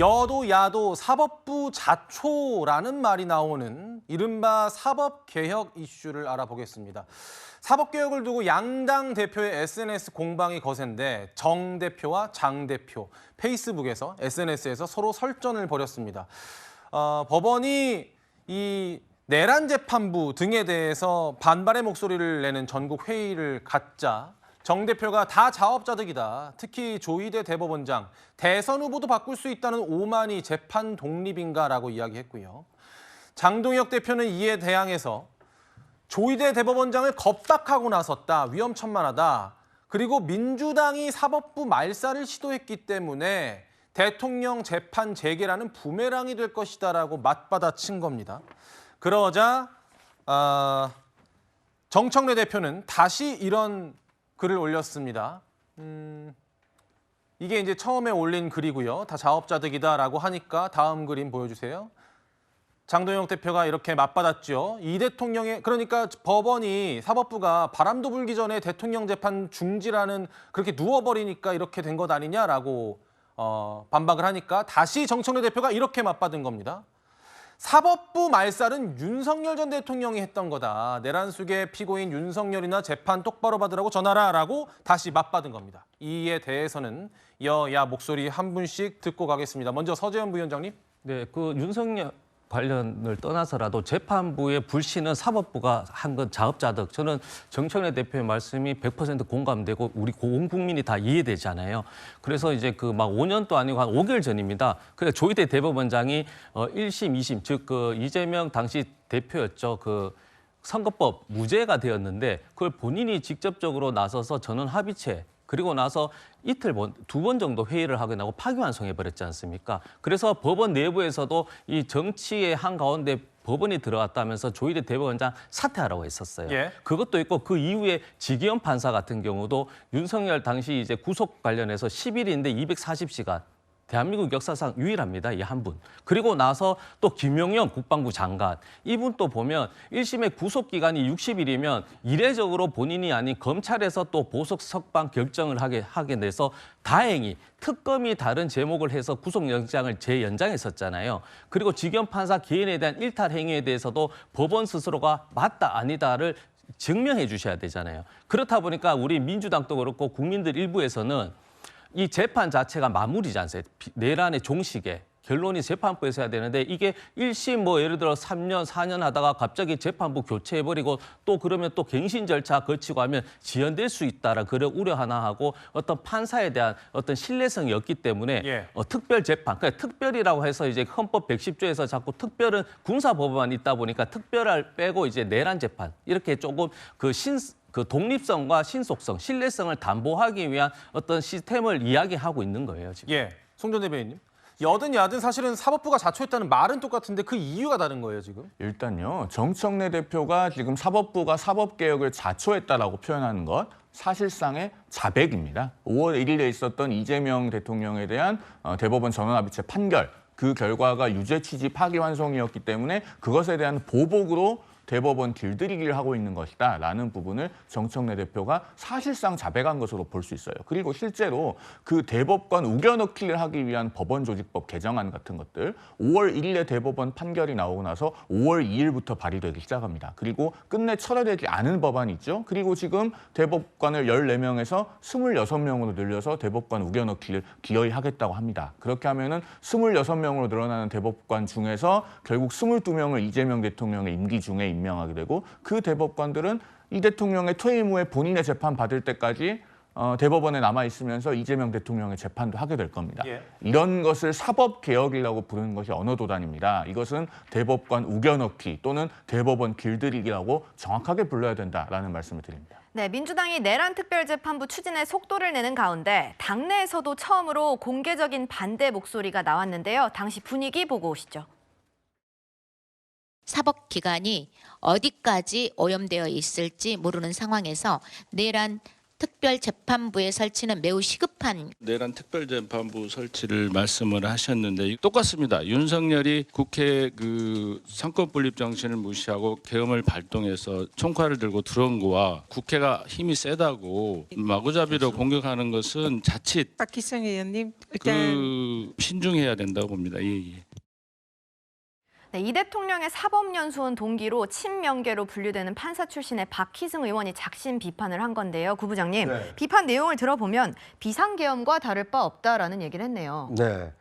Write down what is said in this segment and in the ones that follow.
여도 야도 사법부 자초라는 말이 나오는 이른바 사법개혁 이슈를 알아보겠습니다. 사법개혁을 두고 양당 대표의 SNS 공방이 거센데 정 대표와 장 대표 페이스북에서 SNS에서 서로 설전을 벌였습니다. 법원이 이 내란 재판부 등에 대해서 반발의 목소리를 내는 전국 회의를 갖자 정 대표가 다 자업자득이다. 특히 조희대 대법원장, 대선 후보도 바꿀 수 있다는 오만이 재판 독립인가라고 이야기했고요. 장동혁 대표는 이에 대항해서 조희대 대법원장을 겁박하고 나섰다. 위험천만하다. 그리고 민주당이 사법부 말살을 시도했기 때문에 대통령 재판 재개라는 부메랑이 될 것이다라고 맞받아친 겁니다. 그러자 정청래 대표는 다시 이런 글을 올렸습니다. 이게 이제 처음에 올린 글이고요. 다 자업자득이다라고 하니까 다음 그림 보여주세요. 장동혁 대표가 이렇게 맞받았죠. 이 대통령의 그러니까 법원이 사법부가 바람도 불기 전에 대통령 재판 중지라는 그렇게 누워버리니까 이렇게 된 것 아니냐라고 반박을 하니까 다시 정청래 대표가 이렇게 맞받은 겁니다. 사법부 말살은 윤석열 전 대통령이 했던 거다. 내란 수계 피고인 윤석열이나 재판 똑바로 받으라고 전하라라고 다시 맞받은 겁니다. 이에 대해서는 여야 목소리 한 분씩 듣고 가겠습니다. 먼저 서재현 부위원장님. 네, 그 윤석열 관련을 떠나서라도 재판부의 불신은 사법부가 한 건 자업자득. 저는 정청래 대표의 말씀이 100% 공감되고 우리 온 국민이 다 이해되잖아요. 그래서 이제 그 막 5년도 아니고 한 5개월 전입니다. 그래서 조희대 대법원장이 1심, 2심, 즉 그 이재명 당시 대표였죠. 그 선거법 무죄가 되었는데 그걸 본인이 직접적으로 나서서 전원 합의체 그리고 나서 이틀 두 번 정도 회의를 하게 나고 파기환송해 버렸지 않습니까? 그래서 법원 내부에서도 이 정치의 한가운데 법원이 들어왔다면서 조희대 대법원장 사퇴하라고 했었어요. 예. 그것도 있고 그 이후에 지기현 판사 같은 경우도 윤석열 당시 이제 구속 관련해서 10일인데 240시간. 대한민국 역사상 유일합니다. 이 한 분. 그리고 나서 또 김용현 국방부 장관. 이분 또 보면 1심의 구속기간이 60일이면 이례적으로 본인이 아닌 검찰에서 또 보석 석방 결정을 하게 돼서 다행히 특검이 다른 제목을 해서 구속영장을 재연장했었잖아요. 그리고 지기현 판사 개인에 대한 일탈 행위에 대해서도 법원 스스로가 맞다 아니다를 증명해 주셔야 되잖아요. 그렇다 보니까 우리 민주당도 그렇고 국민들 일부에서는 이 재판 자체가 마무리지 않습니까? 내란의 종식에 결론이 재판부에서 해야 되는데 이게 1심 뭐 예를 들어 3년, 4년 하다가 갑자기 재판부 교체해버리고 또 그러면 또 갱신 절차 거치고 하면 지연될 수 있다라 그런 우려 하나 하고 어떤 판사에 대한 어떤 신뢰성이 없기 때문에 예. 특별 재판, 그러니까 특별이라고 해서 이제 헌법 110조에서 자꾸 특별은 군사법원만 있다 보니까 특별을 빼고 이제 내란 재판 이렇게 조금 그 독립성과 신속성, 신뢰성을 담보하기 위한 어떤 시스템을 이야기하고 있는 거예요, 지금. 예, 송전 대변인님. 여든 야든 사실은 사법부가 자초했다는 말은 똑같은데 그 이유가 다른 거예요, 지금? 일단요, 정청래 대표가 지금 사법부가 사법개혁을 자초했다라고 표현하는 것 사실상의 자백입니다. 5월 1일에 있었던 이재명 대통령에 대한 대법원 전원합의체 판결, 그 결과가 유죄 취지 파기환송이었기 때문에 그것에 대한 보복으로 대법원 길들이기를 하고 있는 것이다라는 부분을 정청래 대표가 사실상 자백한 것으로 볼 수 있어요. 그리고 실제로 그 대법관 우겨넣기를 하기 위한 법원조직법 개정안 같은 것들 5월 1일에 대법원 판결이 나오고 나서 5월 2일부터 발의되기 시작합니다. 그리고 끝내 철회되지 않은 법안이 있죠. 그리고 지금 대법관을 14명에서 26명으로 늘려서 대법관 우겨넣기를 기어이 하겠다고 합니다. 그렇게 하면은 26명으로 늘어나는 대법관 중에서 결국 22명을 이재명 대통령의 임기 중에 임명하게 되고 그 대법관들은 이 대통령의 퇴임 후에 본인의 재판 받을 때까지 대법원에 남아 있으면서 이재명 대통령의 재판도 하게 될 겁니다. 예. 이런 것을 사법개혁이라고 부르는 것이 언어도단입니다. 이것은 대법관 우겨넣기 또는 대법원 길들이기라고 정확하게 불러야 된다라는 말씀을 드립니다. 네, 민주당이 내란 특별재판부 추진에 속도를 내는 가운데 당내에서도 처음으로 공개적인 반대 목소리가 나왔는데요. 당시 분위기 보고 오시죠. 사법기관이 어디까지 오염되어 있을지 모르는 상황에서 내란 특별재판부의 설치는 매우 시급한 내란 특별재판부 설치를 말씀을 하셨는데 똑같습니다. 윤석열이 국회 그 상권분립 정신을 무시하고 계엄을 발동해서 총칼을 들고 들어온 거와 국회가 힘이 세다고 마구잡이로 공격하는 것은 자칫 박희성 의원님 일단 신중해야 된다고 봅니다. 예. 네, 이 대통령의 사법연수원 동기로 친명계로 분류되는 판사 출신의 박희승 의원이 작심 비판을 한 건데요. 구 부장님, 네. 비판 내용을 들어보면 비상계엄과 다를 바 없다라는 얘기를 했네요. 네,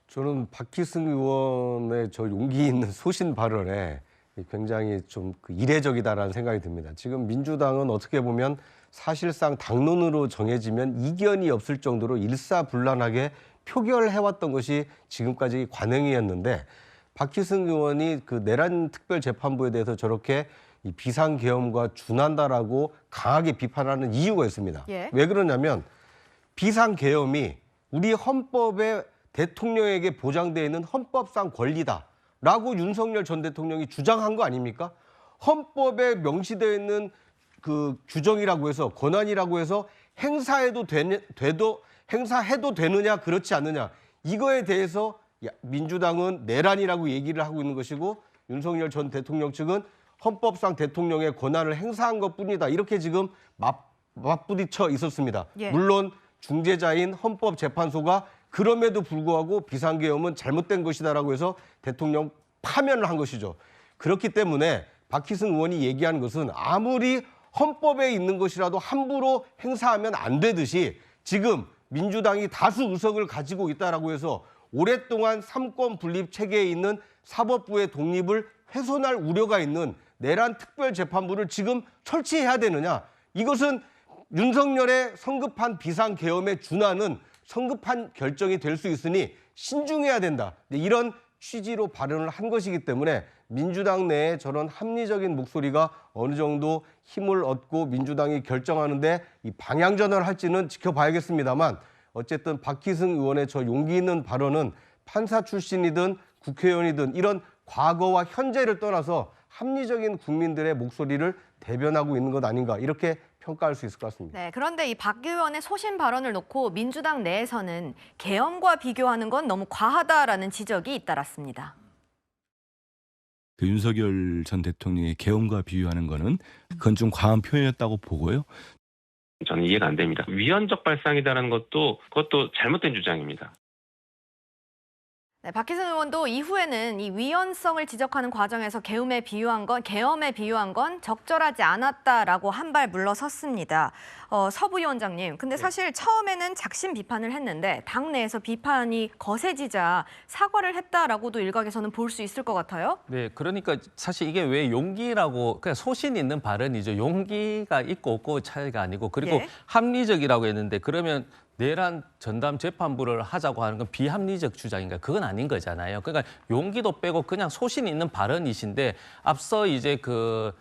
저는 박희승 의원의 저 용기 있는 소신 발언에 굉장히 좀 이례적이다라는 생각이 듭니다. 지금 민주당은 어떻게 보면 사실상 당론으로 정해지면 이견이 없을 정도로 일사불란하게 표결해왔던 것이 지금까지 관행이었는데 박희승 의원이 그 내란 특별재판부에 대해서 저렇게 이 비상계엄과 준한다라고 강하게 비판하는 이유가 있습니다. 예. 왜 그러냐면 비상계엄이 우리 헌법에 대통령에게 보장되어 있는 헌법상 권리다라고 윤석열 전 대통령이 주장한 거 아닙니까? 헌법에 명시되어 있는 그 규정이라고 해서 권한이라고 해서 행사해도 되느냐 그렇지 않느냐 이거에 대해서 민주당은 내란이라고 얘기를 하고 있는 것이고 윤석열 전 대통령 측은 헌법상 대통령의 권한을 행사한 것뿐이다. 이렇게 지금 맞부딪혀 있었습니다. 예. 물론 중재자인 헌법재판소가 그럼에도 불구하고 비상계엄은 잘못된 것이다라고 해서 대통령 파면을 한 것이죠. 그렇기 때문에 박희승 의원이 얘기하는 것은 아무리 헌법에 있는 것이라도 함부로 행사하면 안 되듯이 지금 민주당이 다수 의석을 가지고 있다라고 해서 오랫동안 삼권 분립 체계에 있는 사법부의 독립을 훼손할 우려가 있는 내란 특별재판부를 지금 설치해야 되느냐. 이것은 윤석열의 성급한 비상계엄에 준하는 성급한 결정이 될 수 있으니 신중해야 된다. 이런 취지로 발언을 한 것이기 때문에 민주당 내에 저런 합리적인 목소리가 어느 정도 힘을 얻고 민주당이 결정하는데 이 방향전환을 할지는 지켜봐야겠습니다만 어쨌든 박희승 의원의 저 용기 있는 발언은 판사 출신이든 국회의원이든 이런 과거와 현재를 떠나서 합리적인 국민들의 목소리를 대변하고 있는 것 아닌가 이렇게 평가할 수 있을 것 같습니다. 네, 그런데 이 박 의원의 소신 발언을 놓고 민주당 내에서는 계엄과 비교하는 건 너무 과하다라는 지적이 잇따랐습니다. 그 윤석열 전 대통령의 계엄과 비유하는 거는 그건 좀 과한 표현이었다고 보고요. 저는 이해가 안 됩니다. 위헌적 발상이다라는 그것도 잘못된 주장입니다. 네, 박희승 의원도 이후에는 이 위헌성을 지적하는 과정에서 계엄에 비유한 건 적절하지 않았다라고 한 발 물러섰습니다. 서부 위원장님, 근데 사실 처음에는 작심 비판을 했는데 당내에서 비판이 거세지자 사과를 했다라고도 일각에서는 볼 수 있을 것 같아요. 네, 그러니까 사실 이게 왜 용기라고 그냥 소신 있는 발언이죠. 용기가 있고 없고 차이가 아니고 그리고 예. 합리적이라고 했는데 그러면 내란 전담 재판부를 하자고 하는 건 비합리적 주장인가? 그건 아닌 거잖아요. 그러니까 용기도 빼고 그냥 소신 있는 발언이신데 앞서 이제 그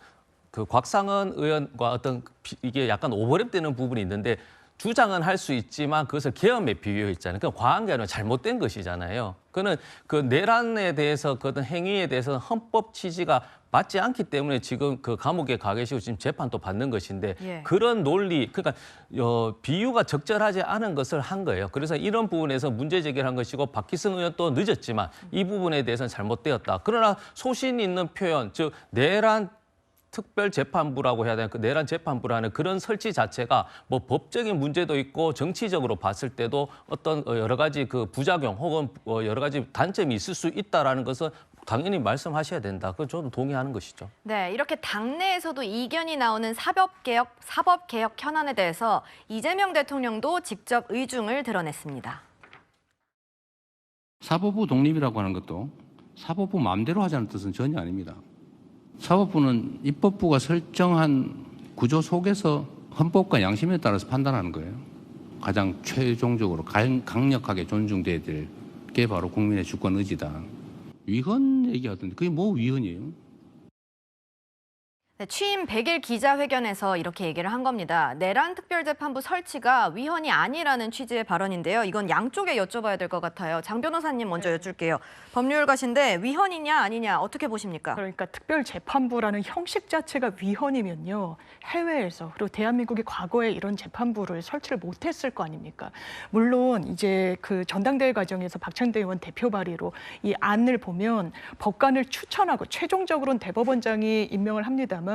곽상은 의원과 어떤 이게 약간 오버랩되는 부분이 있는데 주장은 할 수 있지만 그것을 계엄에 비유했잖아요. 그러니까 과한 게 아니라 잘못된 것이잖아요. 그는 그 내란에 대해서 그 어떤 행위에 대해서는 헌법 취지가 맞지 않기 때문에 지금 그 감옥에 가 계시고 지금 재판도 받는 것인데 예. 그런 논리, 그러니까 비유가 적절하지 않은 것을 한 거예요. 그래서 이런 부분에서 문제 제기를 한 것이고 박희승 의원 또 늦었지만 이 부분에 대해서는 잘못되었다. 그러나 소신 있는 표현, 즉 내란 특별재판부라고 해야 되나 그 내란 재판부라는 그런 설치 자체가 뭐 법적인 문제도 있고 정치적으로 봤을 때도 어떤 여러 가지 그 부작용 혹은 여러 가지 단점이 있을 수 있다라는 것은 당연히 말씀하셔야 된다. 그건 저도 동의하는 것이죠. 네, 이렇게 당내에서도 이견이 나오는 사법개혁 현안에 대해서 이재명 대통령도 직접 의중을 드러냈습니다. 사법부 독립이라고 하는 것도 사법부 마음대로 하자는 뜻은 전혀 아닙니다. 사법부는 입법부가 설정한 구조 속에서 헌법과 양심에 따라서 판단하는 거예요. 가장 최종적으로 강력하게 존중돼야 될 게 바로 국민의 주권 의지다. 위헌 얘기하던데 그게 뭐 위헌이에요? 네, 취임 100일 기자회견에서 이렇게 얘기를 한 겁니다. 내란 특별재판부 설치가 위헌이 아니라는 취지의 발언인데요. 이건 양쪽에 여쭤봐야 될 것 같아요. 장 변호사님 먼저 여쭐게요. 법률가신데 위헌이냐 아니냐 어떻게 보십니까? 그러니까 특별재판부라는 형식 자체가 위헌이면요. 해외에서 그리고 대한민국이 과거에 이런 재판부를 설치를 못했을 거 아닙니까? 물론 이제 그 전당대회 과정에서 박찬대 의원 대표 발의로 이 안을 보면 법관을 추천하고 최종적으로는 대법원장이 임명을 합니다만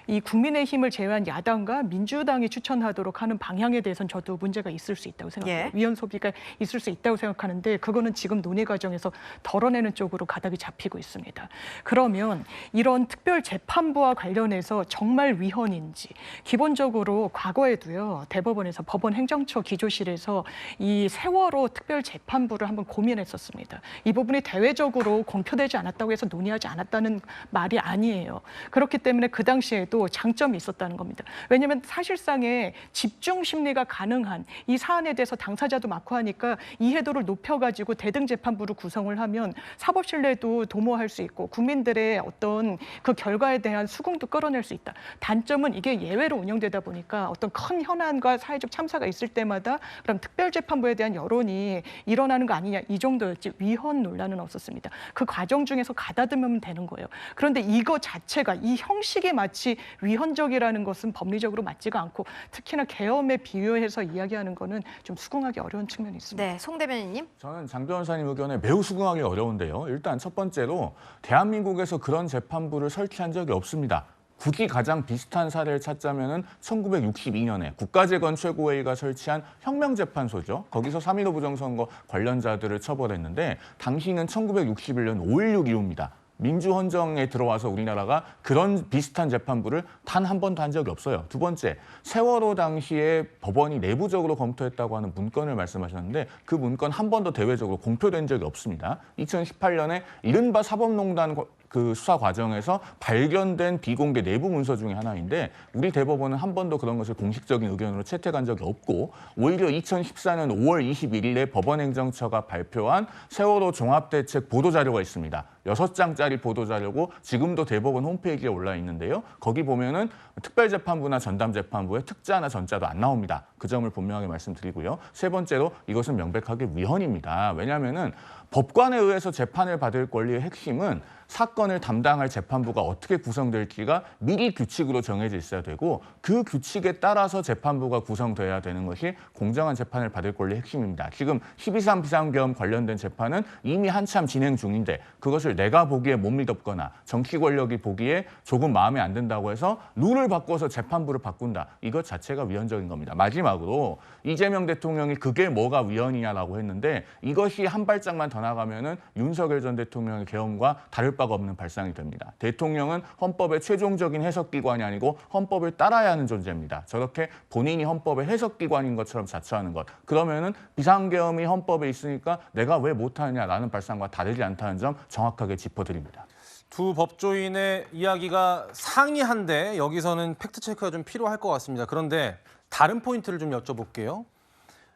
이 국민의힘을 제외한 야당과 민주당이 추천하도록 하는 방향에 대해서는 저도 문제가 있을 수 있다고 생각해요. 예. 위헌 소비가 있을 수 있다고 생각하는데 그거는 지금 논의 과정에서 덜어내는 쪽으로 가닥이 잡히고 있습니다. 그러면 이런 특별재판부와 관련해서 정말 위헌인지 기본적으로 과거에도요. 대법원에서 법원 행정처 기조실에서 이 세월호 특별재판부를 한번 고민했었습니다. 이 부분이 대외적으로 공표되지 않았다고 해서 논의하지 않았다는 말이 아니에요. 그렇기 때문에 그 당시에도 장점이 있었다는 겁니다. 왜냐하면 사실상의 집중 심리가 가능한 이 사안에 대해서 당사자도 많고 하니까 이해도를 높여가지고 대등재판부를 구성을 하면 사법 신뢰도 도모할 수 있고 국민들의 어떤 그 결과에 대한 수긍도 끌어낼 수 있다. 단점은 이게 예외로 운영되다 보니까 어떤 큰 현안과 사회적 참사가 있을 때마다 그럼 특별재판부에 대한 여론이 일어나는 거 아니냐 이 정도였지 위헌 논란은 없었습니다. 그 과정 중에서 가다듬으면 되는 거예요. 그런데 이거 자체가 이 형식이 마치 위헌적이라는 것은 법리적으로 맞지가 않고 특히나 계엄에 비유해서 이야기하는 거는 좀 수긍하기 어려운 측면이 있습니다. 네, 송 대변인님. 저는 장 변호사님 의견에 매우 수긍하기 어려운데요. 일단 첫 번째로 대한민국에서 그런 재판부를 설치한 적이 없습니다. 굳이 가장 비슷한 사례를 찾자면은 1962년에 국가재건 최고회의가 설치한 혁명재판소죠. 거기서 3.15 부정선거 관련자들을 처벌했는데 당시는 1961년 5.16 이후입니다. 민주헌정에 들어와서 우리나라가 그런 비슷한 재판부를 단 한 번도 한 적이 없어요. 두 번째, 세월호 당시에 법원이 내부적으로 검토했다고 하는 문건을 말씀하셨는데 그 문건 한 번도 대외적으로 공표된 적이 없습니다. 2018년에 이른바 사법농단 그 수사 과정에서 발견된 비공개 내부 문서 중에 하나인데 우리 대법원은 한 번도 그런 것을 공식적인 의견으로 채택한 적이 없고 오히려 2014년 5월 21일에 법원행정처가 발표한 세월호 종합대책 보도자료가 있습니다. 6장짜리 보도자료고 지금도 대법원 홈페이지에 올라 있는데요. 거기 보면은 특별재판부나 전담재판부에 특자나 전자도 안 나옵니다. 그 점을 분명하게 말씀드리고요. 세 번째로 이것은 명백하게 위헌입니다. 왜냐하면은 법관에 의해서 재판을 받을 권리의 핵심은 사건을 담당할 재판부가 어떻게 구성될지가 미리 규칙으로 정해져 있어야 되고 그 규칙에 따라서 재판부가 구성돼야 되는 것이 공정한 재판을 받을 권리의 핵심입니다. 지금 12.3 비상계엄 관련된 재판은 이미 한참 진행 중인데 그것을 내가 보기에 못 믿었거나 정치 권력이 보기에 조금 마음에 안 든다고 해서 룰을 바꿔서 재판부를 바꾼다. 이것 자체가 위헌적인 겁니다. 마지막으로 이재명 대통령이 그게 뭐가 위헌이냐라고 했는데 이것이 한 발짝만 더 나가면은 윤석열 전 대통령의 계엄과 다를 바가 없는 발상이 됩니다. 대통령은 헌법의 최종적인 해석기관이 아니고 헌법을 따라야 하는 존재입니다. 저렇게 본인이 헌법의 해석기관인 것처럼 자처하는 것. 그러면은 비상계엄이 헌법에 있으니까 내가 왜 못하느냐라는 발상과 다르지 않다는 점 정확하게 짚어드립니다. 두 법조인의 이야기가 상이한데 여기서는 팩트체크가 좀 필요할 것 같습니다. 그런데 다른 포인트를 좀 여쭤볼게요.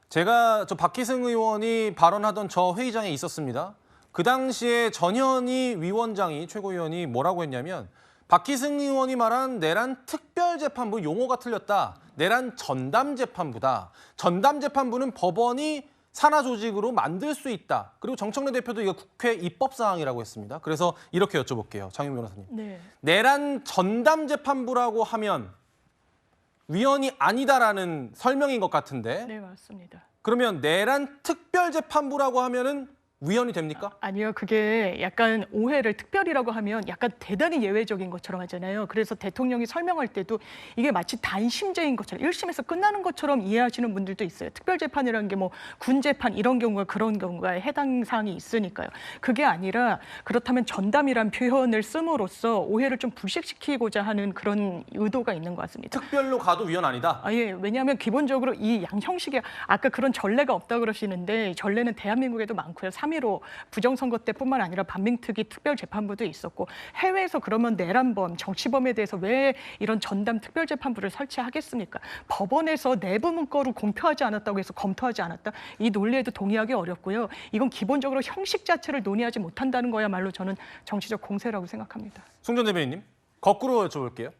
제가 박희승 의원이 발언하던 저 회의장에 있었습니다. 그 당시에 전현희 위원장이 최고위원이 뭐라고 했냐면 박희승 의원이 말한 내란 특별재판부 용어가 틀렸다. 내란 전담재판부다. 전담재판부는 법원이 산하 조직으로 만들 수 있다. 그리고 정청래 대표도 이거 국회 입법사항이라고 했습니다. 그래서 이렇게 여쭤볼게요. 장윤 변호사님. 네. 내란 전담재판부라고 하면 위헌이 아니다라는 설명인 것 같은데 네, 맞습니다. 그러면 내란 특별재판부라고 하면은 위헌이 됩니까? 아니요. 그게 약간 오해를 특별이라고 하면 약간 대단히 예외적인 것처럼 하잖아요. 그래서 대통령이 설명할 때도 이게 마치 단심제인 것처럼 1심에서 끝나는 것처럼 이해하시는 분들도 있어요. 특별재판이라는 게 뭐 군재판 이런 경우가 그런 경우가 해당 사항이 있으니까요. 그게 아니라 그렇다면 전담이란 표현을 씀으로써 오해를 좀 불식시키고자 하는 그런 의도가 있는 것 같습니다. 특별로 가도 위헌 아니다? 예. 왜냐하면 기본적으로 이 양형식이 아까 그런 전례가 없다고 그러시는데 전례는 대한민국에도 많고요. 3.15 부정선거 때뿐만 아니라 반민특위 특별재판부도 있었고 해외에서 그러면 내란범, 정치범에 대해서 왜 이런 전담 특별재판부를 설치하겠습니까? 법원에서 내부 문건으로 공표하지 않았다고 해서 검토하지 않았다? 이 논리에도 동의하기 어렵고요. 이건 기본적으로 형식 자체를 논의하지 못한다는 거야말로 저는 정치적 공세라고 생각합니다. 송 전 대변인님, 거꾸로 여쭤볼게요.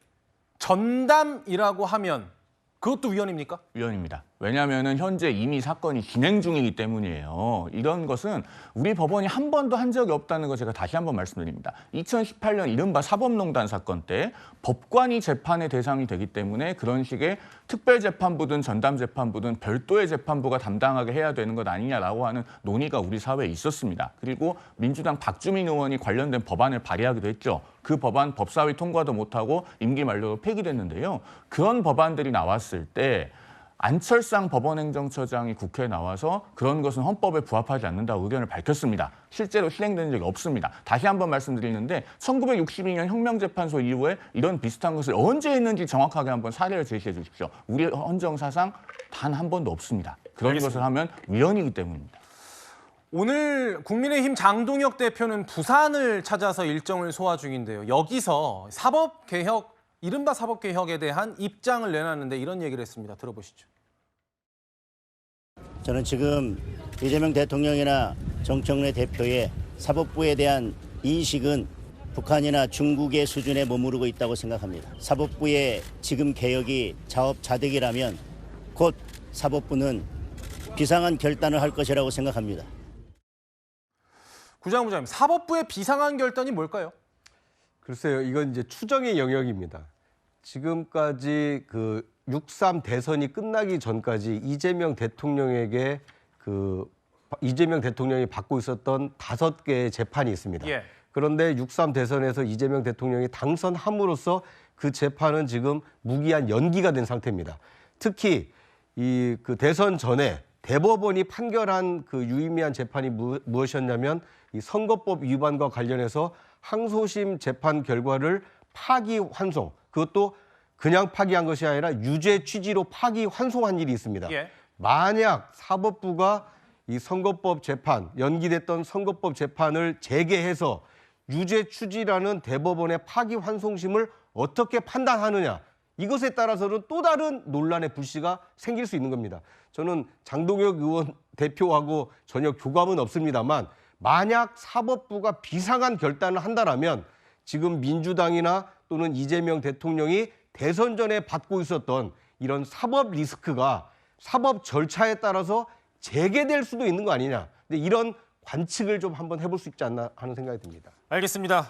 전담이라고 하면 그것도 위헌입니까? 위헌입니다. 왜냐하면 현재 이미 사건이 진행 중이기 때문이에요. 이런 것은 우리 법원이 한 번도 한 적이 없다는 거 제가 다시 한번 말씀드립니다. 2018년 이른바 사법농단 사건 때 법관이 재판의 대상이 되기 때문에 그런 식의 특별재판부든 전담재판부든 별도의 재판부가 담당하게 해야 되는 것 아니냐라고 하는 논의가 우리 사회에 있었습니다. 그리고 민주당 박주민 의원이 관련된 법안을 발의하기도 했죠. 그 법안 법사위 통과도 못하고 임기 만료로 폐기됐는데요. 그런 법안들이 나왔을 때 안철상 법원행정처장이 국회에 나와서 그런 것은 헌법에 부합하지 않는다고 의견을 밝혔습니다. 실제로 실행된 적이 없습니다. 다시 한번 말씀드리는데 1962년 혁명재판소 이후에 이런 비슷한 것을 언제 했는지 정확하게 한번 사례를 제시해 주십시오. 우리 헌정사상 단 한 번도 없습니다. 그런 알겠습니다. 것을 하면 위헌이기 때문입니다. 오늘 국민의힘 장동혁 대표는 부산을 찾아서 일정을 소화 중인데요. 여기서 사법개혁, 이른바 사법개혁에 대한 입장을 내놨는데 이런 얘기를 했습니다. 들어보시죠. 저는 지금 이재명 대통령이나 정청래 대표의 사법부에 대한 인식은 북한이나 중국의 수준에 머무르고 있다고 생각합니다. 사법부의 지금 개혁이 자업자득이라면 곧 사법부는 비상한 결단을 할 것이라고 생각합니다. 구장훈 부장님, 사법부의 비상한 결단이 뭘까요? 글쎄요, 이건 이제 추정의 영역입니다. 지금까지 그 6.3 대선이 끝나기 전까지 이재명 대통령이 받고 있었던 5개의 재판이 있습니다. 예. 그런데 6.3 대선에서 이재명 대통령이 당선함으로써 그 재판은 지금 무기한 연기가 된 상태입니다. 특히 그 대선 전에 대법원이 판결한 그 유의미한 재판이 무엇이었냐면 이 선거법 위반과 관련해서 항소심 재판 결과를 파기환송, 그것도 그냥 파기한 것이 아니라 유죄 취지로 파기환송한 일이 있습니다. 예. 만약 사법부가 이 선거법 재판, 연기됐던 선거법 재판을 재개해서 유죄 취지라는 대법원의 파기환송심을 어떻게 판단하느냐, 이것에 따라서는 또 다른 논란의 불씨가 생길 수 있는 겁니다. 저는 장동혁 의원 대표하고 전혀 교감은 없습니다만 만약 사법부가 비상한 결단을 한다면 지금 민주당이나 또는 이재명 대통령이 대선 전에 받고 있었던 이런 사법 리스크가 사법 절차에 따라서 재개될 수도 있는 거 아니냐. 근데 이런 관측을 좀 한번 해볼 수 있지 않나 하는 생각이 듭니다. 알겠습니다.